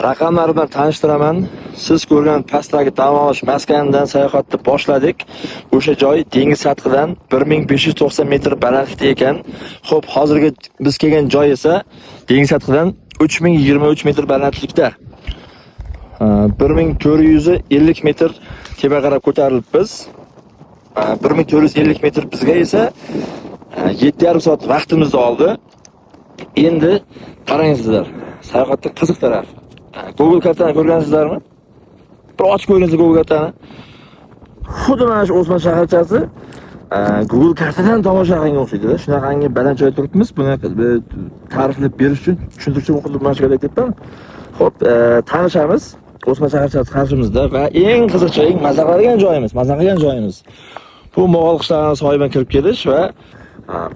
Raqamlar bilan tanishtiraman. Siz ko'rgan pastdagi dam olish maskanidan sayohatni boshladik. O'sha joy dengiz sathidan 1590 metr balandlikda ekan. Xo'p, hozirgi biz kelgan joy esa dengiz sathidan 3023 metr balandlikda. 1450 metr tepa qarab ko'tarilibmiz. 1450 metr bizga esa 7,5 soat vaqtimizni oldi. Endi qarangizlar, sayohatda qiziq taraf. Google kartani ko'rgansizlarmi? Bir ochib ko'ringizlar Google kartani. Xuddi mana shu O'sma shaharchasi Google kartadan tomoshabinga o'xshaydi. Shunaqangi baland joyda turibmiz. Buni ta'riflab berish uchun tushuntirishim o'qilib mana shu kerak debman. Xo'p, tanishamiz. O'sma shaharchasi qarshimizda va eng qiziq joy, maza qilgan joyimiz. Bu Mo'g'ol qishlog'ining soyibiga kirib kelish va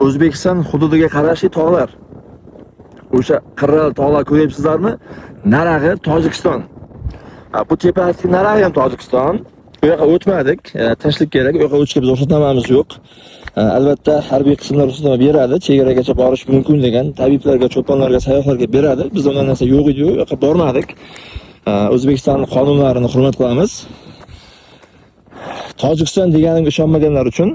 O'zbekiston hududiga qarashli tog'lar. O'sha qirral tog'lar ko'ryapsizlarmi? Narag'i Tojikiston. Bu tepadagi narag'i ham Tojikiston. Bu yoqqa o'tmadik. Tinchlik kerak. U yoqqa o'tishga biz ruxsatnomamiz yo'q. Albatta harbiy qismlar ruxsatnoma beradi. Chegaragacha borish mumkin degan tabiblarga, cho'ponlarga, sayyohlarga beradi. Biz undan narsa yo'q edi, u yoqqa bormadik. O'zbekiston qonunlarini hurmat qilamiz. Tojikiston deganimga ishonmaganlar uchun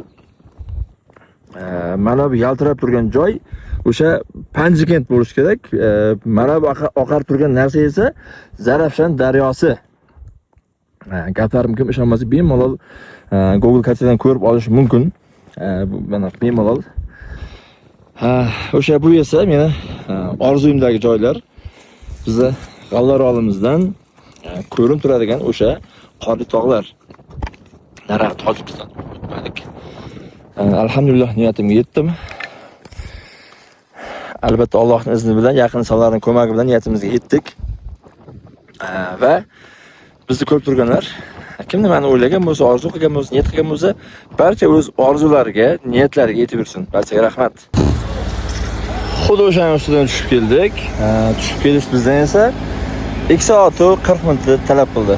mana bu yaltirab turgan joy o'sha Panjikent bo'lish kerak. Mana bu oqarib turgan narsa esa Zarafshon daryosi. Gaplarim kim ishonmasa bemalol Google kartadan ko'rib olish mumkin. Mana bemalol. O'sha bu esa meni orzuyimdagi joylar. Bizni G'allarolimizdan ko'rinib turadigan o'sha qorli tog'lar. Naraq Tojikiston. Alhamdulillah niyatimga yetdim. Albatta Allohning izni bilan, yaqin insonlarning ko'magi bilan niyatimizga yetdik. Va bizni ko'rib turganlar, kim nimani o'ylagan bo'lsa, orzu qilgan bo'lsa, niyat qilgan bo'lsa, barcha o'z orzulariga, niyatlariga yetib yursin. Barchaga rahmat. Xuddi o'shaning ustidan tushib keldik. Tushib kelish bizdan esa 2 soat 40 minut talab qildi.